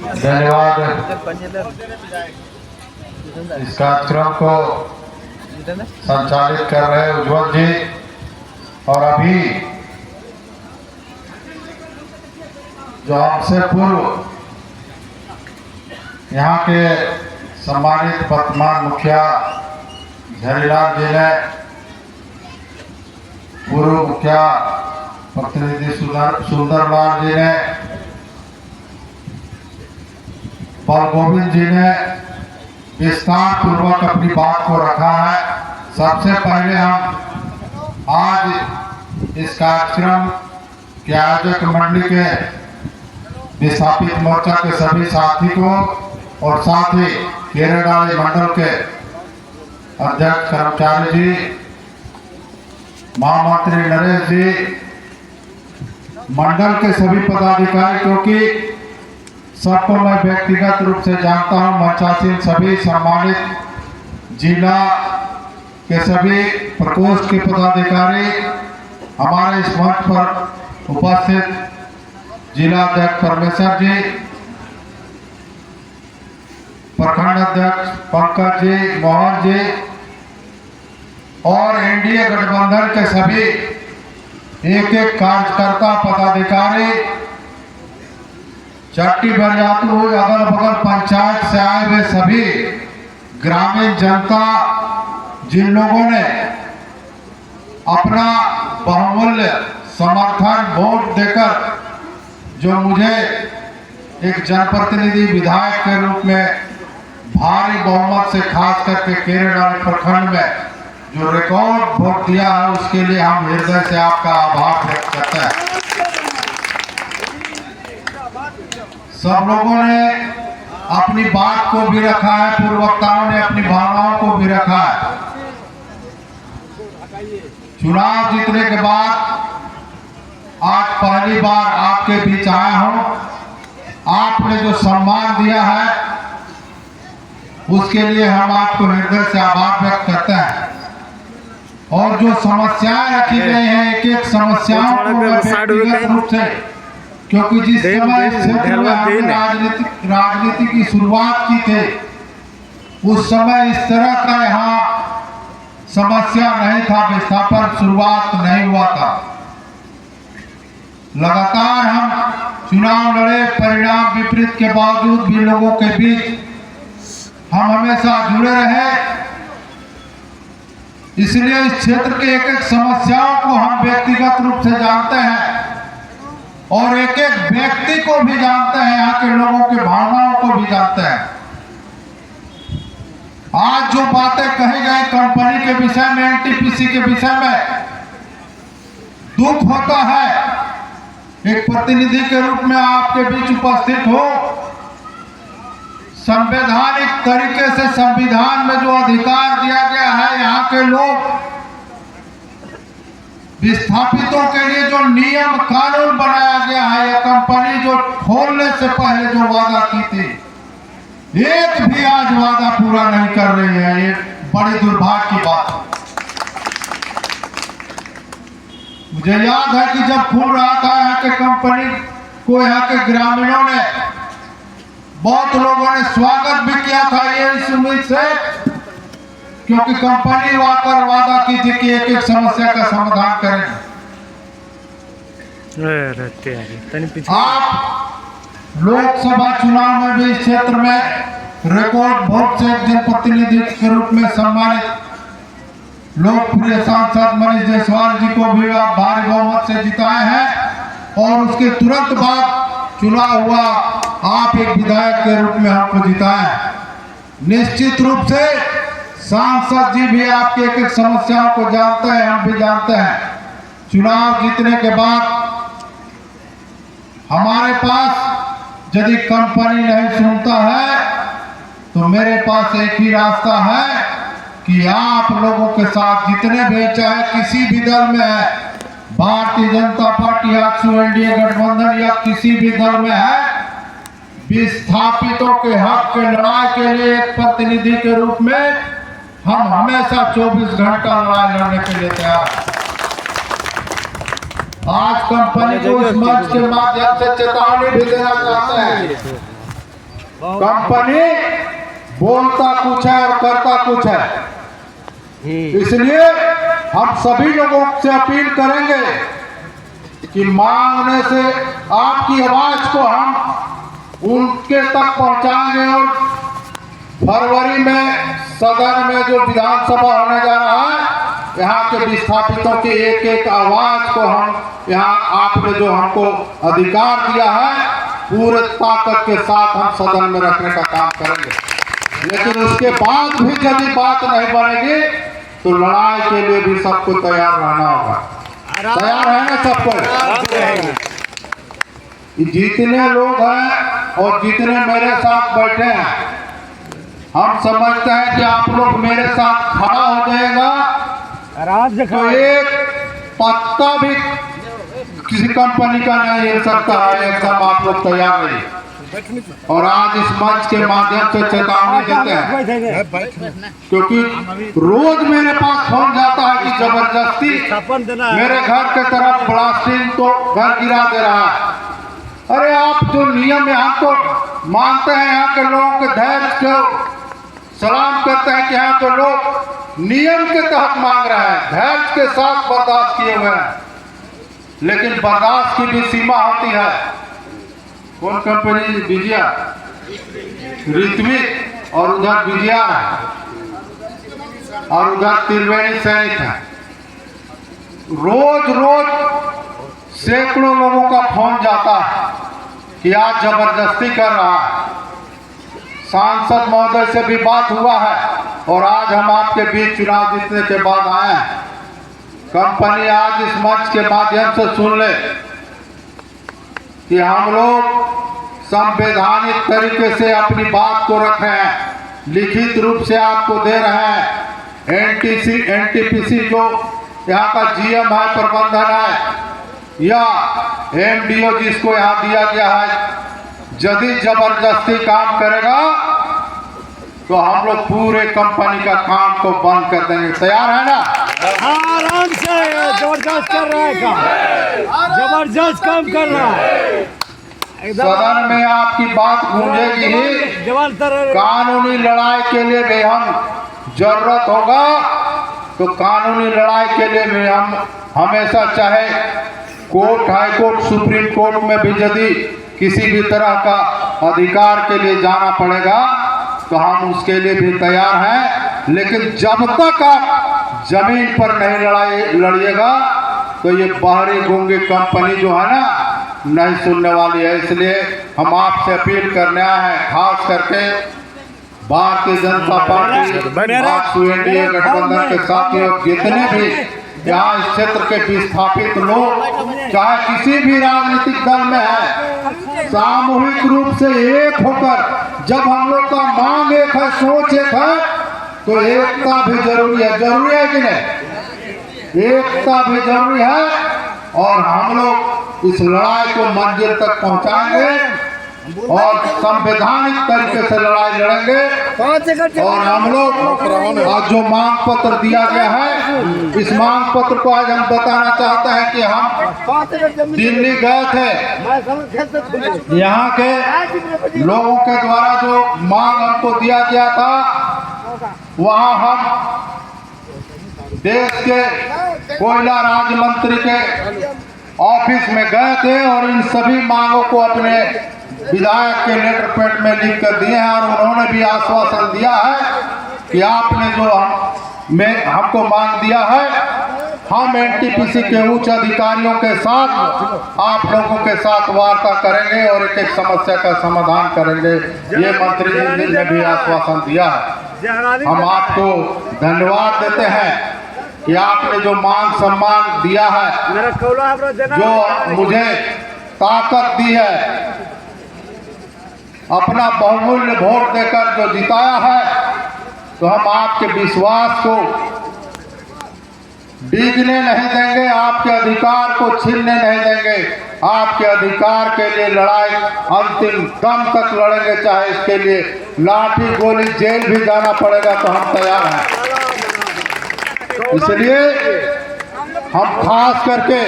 धन्यवाद। इस कार्यक्रम को संचालित कर रहे उज्ज्वल जी और अभी जो हमसे पूर्व यहाँ के सम्मानित वर्तमान मुखिया झरीलाल जी ने, पूर्व मुखिया प्रतिनिधि सुंदरलाल जी ने, पल गोविंद जी ने विस्तार पूर्वक अपनी बात को रखा है। सबसे पहले हम आज इस कार्यक्रम के आयोजक मंडली के विस्थापित मोर्चा के सभी साथी को और साथ ही केरेडाली मंडल के अध्यक्ष कर्मचारी जी, महामंत्री नरेश जी, मंडल के सभी पदाधिकारी, क्योंकि सबको मैं व्यक्तिगत रूप से जानता हूं, मंचासीन सभी सम्मानित जिला के सभी प्रकोष्ठ के पदाधिकारी, हमारे इस मंच पर उपस्थित जिला अध्यक्ष परमेश्वर जी, प्रखंड अध्यक्ष पंकज जी, मोहन जी और एनडीए गठबंधन के सभी एक एक कार्यकर्ता पदाधिकारी, चट्टी बरियातू, अगल बगल पंचायत से आए हुए सभी ग्रामीण जनता, जिन लोगों ने अपना बहुमूल्य समर्थन वोट देकर जो मुझे एक जनप्रतिनिधि विधायक के रूप में भारी बहुमत से खास करके केरेडाली प्रखंड में जो रिकॉर्ड वोट दिया है, उसके लिए हम हृदय से आपका आभार व्यक्त करते हैं। सब लोगों ने अपनी बात को भी रखा है, पूर्व वक्ताओं ने अपनी भावनाओं को भी रखा है। चुनाव जीतने के बाद आज पहली बार आपके बीच आया हूं। आपने जो सम्मान दिया है उसके लिए हम आपको हृदय से आभार व्यक्त करते हैं। और जो समस्याएं रखी गई हैं, एक एक समस्याओं को व्यक्तिगत रूप से, क्योंकि जिस समय इस क्षेत्र में हमने राजनीति की शुरुआत की थी, उस समय इस तरह का यहाँ समस्या नहीं था, विस्थापन शुरुआत नहीं हुआ था। लगातार हम चुनाव लड़े, परिणाम विपरीत के बावजूद भी लोगों के बीच हम हमेशा जुड़े रहे। इसलिए इस क्षेत्र के एक एक समस्याओं को हम व्यक्तिगत रूप से जानते हैं और एक एक व्यक्ति को भी जानते हैं, यहाँ के लोगों की भावनाओं को भी जानते हैं। आज जो बातें कही गई कंपनी के विषय में, एनटीपीसी के विषय में, दुख होता है एक प्रतिनिधि के रूप में आपके बीच उपस्थित हो। संवैधानिक तरीके से संविधान में जो अधिकार दिया गया है, यहाँ के लोग विस्थापितों के लिए जो नियम कानून बनाया गया है, यह कंपनी जो खोलने से पहले जो वादा की थी, एक भी आज वादा पूरा नहीं कर रही है। ये बड़ी दुर्भाग्य की बात है। मुझे याद है कि जब खुल रहा था यहाँ के कंपनी को, यहाँ के ग्रामीणों ने, बहुत लोगों ने स्वागत भी किया था ये इस उम्मीद से, क्योंकि कंपनी आकर वादा की थी कि एक एक समस्या का समाधान करेंगे। आप लोकसभा चुनाव में भी इस क्षेत्र में रिकॉर्ड वोट से जनप्रतिनिधि के रूप में सम्मानित लोकप्रिय सांसद मनीष जायसवाल जी को भी आप भारी बहुमत से जिताए हैं और उसके तुरंत बाद चुनाव हुआ, आप एक विधायक के रूप में हमको जिताए। निश्चित रूप से सांसद जी भी आपकी एक एक समस्याओं को जानते हैं, हम भी जानते हैं। चुनाव जीतने के बाद हमारे पास यदि कंपनी नहीं सुनता है तो मेरे पास एक ही रास्ता है कि आप लोगों के साथ जितने भी, चाहे किसी भी दल में है, भारतीय जनता पार्टी, आजसू एनडीए गठबंधन या किसी भी दल में है, विस्थापितों के हक के लड़ाई के लिए एक प्रतिनिधि के रूप में हम हमेशा 24 घंटा लड़ाई लड़ने के लिए तैयार हैं। आज कंपनी को इस मंच के माध्यम से चेतावनी भी देना चाहते हैं कंपनी बोलता कुछ है और करता कुछ है। इसलिए हम सभी लोगों से अपील करेंगे कि मांगने से आपकी आवाज को हम उनके तक पहुंचाएंगे और फरवरी में सदन में जो विधानसभा होने जा रहा है, यहाँ के विस्थापितों की एक एक आवाज को हम यहाँ आपने जो हमको अधिकार दिया है पूरे ताकत के साथ हम सदन में रखने का काम करेंगे। लेकिन उसके बाद भी यदि बात नहीं बनेगी तो लड़ाई के लिए भी सबको तैयार रहना होगा। तैयार है ना सबको? जितने लोग हैं और जितने मेरे साथ बैठे हैं, हम समझते हैं कि आप लोग मेरे साथ खड़ा हो जाएगा तो एक पत्ता भी किसी कंपनी का नहीं हिल सकता है। एकदम आप लोग तैयार रहिए। और आज इस मंच के माध्यम से चेतावनी देते हैं, क्योंकि रोज मेरे पास फोन जाता है कि जबरदस्ती मेरे घर के तरफ ब्लास्टिंग तो घर गिरा दे रहा है। अरे आप जो नियम यहाँ को मानते हैं, यहाँ के लोगों के धैर्य को सलाम करते हैं कि यहाँ के लोग नियम के तहत मांग रहे हैं, धैर्य के साथ बर्दाश्त किए हुए हैं। लेकिन बर्दाश्त की भी सीमा होती है। कौन कंपनी? विजया, ऋत्विक और उधर विजया है और उधर त्रिवेणी सैनिक है। रोज रोज सैकड़ों लोगों का फोन जाता है कि आज जबरदस्ती कर रहा है। सांसद महोदय से भी बात हुआ है और आज हम आपके बीच चुनाव जीतने के बाद आए हैं। कंपनी आज इस मंच के माध्यम से सुन ले कि हम लोग संवैधानिक तरीके से अपनी बात को रख रहे हैं, लिखित रूप से आपको दे रहे हैं। एनटीपीसी जो यहाँ का जीएम है, प्रबंधन है या एमडीओ जिसको यहाँ दिया गया है, यदि जबरदस्ती काम करेगा तो हम लोग पूरे कंपनी का काम को बंद कर देंगे। तैयार है ना? आराम से जबरदस्त कर रहा है काम, जबरदस्त काम कर रहा है। सदन में आपकी बात गूंजेगी ही। कानूनी लड़ाई के लिए भी हम जरूरत होगा तो कानूनी लड़ाई के लिए भी हम हमेशा, चाहे court, high court, supreme court में भी यदि किसी भी तरह का अधिकार के लिए जाना पड़ेगा तो हम उसके लिए भी तैयार हैं। लेकिन जब तक आप जमीन पर नहीं लड़िएगा तो ये बाहरी गूंगी कंपनी जो है ना नहीं सुनने वाली है। इसलिए हम आपसे अपील करने आए हैं, खास करके भारतीय जनता पार्टी एनडीए गठबंधन के साथियों, जितने भी यहाँ इस क्षेत्र के विस्थापित लोग चाहे किसी भी राजनीतिक दल में है, सामूहिक रूप से एक होकर जब हम लोग का मांग एक है, सोच एक है, तो एकता भी जरूरी है। जरूरी है कि नहीं? एकता भी जरूरी है और हम लोग इस लड़ाई को मंजिल तक पहुंचाएंगे और संवैधानिक तरीके से लड़ाई लड़ेंगे। और हम लोग आज जो मांग पत्र दिया गया है, इस मांग पत्र को आज हम बताना चाहते हैं कि हम दिल्ली गए थे। यहाँ के लोगों के द्वारा जो मांग हमको दिया गया था, वहाँ हम देश के कोयला राज्य मंत्री के ऑफिस में गए थे और इन सभी मांगों को अपने विधायक के लेटर पैड में लिख कर दिए हैं और उन्होंने भी आश्वासन दिया है कि आपने जो हमको मांग दिया है, हम एनटीपीसी के उच्च अधिकारियों के साथ आप लोगों के साथ वार्ता करेंगे और एक एक समस्या का समाधान करेंगे। ये मंत्री जी ने भी आश्वासन दिया है। हम आपको धन्यवाद देते हैं कि आपने जो मान सम्मान दिया है, जो मुझे ताकत दी है, अपना बहुमूल्य वोट देकर जो जिताया है, तो हम आपके विश्वास को डीगने नहीं देंगे, आपके अधिकार को छीनने नहीं देंगे। आपके अधिकार के लिए लड़ाई अंतिम दम तक लड़ेंगे, चाहे इसके लिए लाठी गोली जेल भी जाना पड़ेगा तो हम तैयार हैं। इसलिए हम खास करके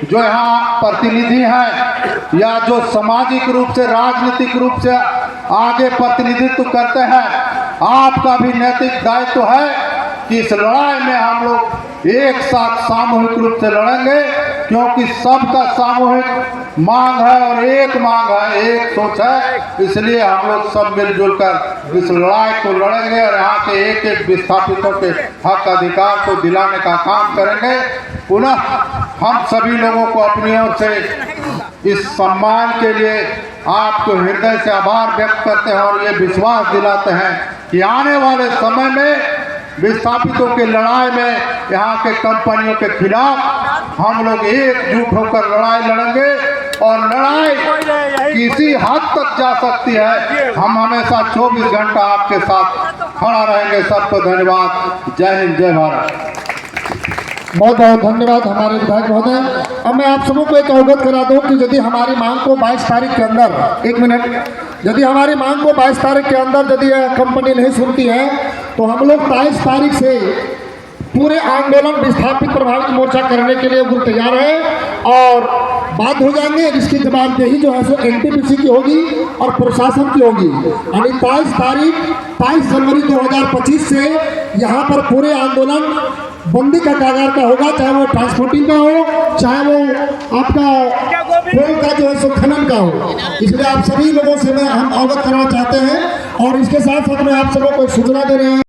जो यहाँ प्रतिनिधि हैं या जो सामाजिक रूप से, राजनीतिक रूप से आगे प्रतिनिधित्व करते हैं, आपका भी नैतिक दायित्व है कि इस लड़ाई में हम लोग एक साथ सामूहिक रूप से लड़ेंगे, क्योंकि सबका सामूहिक मांग है और एक मांग है, एक सोच है। इसलिए हम लोग सब मिलजुल कर इस लड़ाई को लड़ेंगे और यहाँ के एक एक विस्थापितों के हक अधिकार को दिलाने का काम करेंगे। पुनः हम सभी लोगों को अपनी ओर से इस सम्मान के लिए आपको हृदय से आभार व्यक्त करते हैं और ये विश्वास दिलाते हैं कि आने वाले समय में विस्थापितों की लड़ाई में यहाँ के कंपनियों के खिलाफ हम लोग एकजुट होकर लड़ाई लड़ेंगे और लड़ाई किसी हद तक जा सकती है। हम हमेशा 24 घंटा आपके साथ खड़ा रहेंगे। सबको धन्यवाद। जय हिंद, जय भारत। बहुत बहुत धन्यवाद हमारे विधायक महोदय। अब मैं आप सबों को एक अवगत करा दूं कि यदि हमारी मांग को 22 तारीख के अंदर, एक मिनट, यदि हमारी मांग को 22 तारीख के अंदर यदि यह कंपनी नहीं सुनती है तो हम लोग 23 तारीख से पूरे आंदोलन विस्थापित प्रभावित मोर्चा करने के लिए वो तैयार है और बात हो जाएंगे। इसकी जवाबदेही जो है सो एनटीपीसी की होगी और प्रशासन की होगी। यानी 23 जनवरी 2025 से यहाँ पर पूरे आंदोलन बंदी का कागार का होगा, चाहे वो ट्रांसपोर्टिंग का हो, चाहे वो आपका पोल का जो है सो खनन का हो। इसलिए आप सभी लोगों से हम अवगत करना चाहते हैं और इसके साथ साथ में आप सबों को सूचना दे रहे हैं।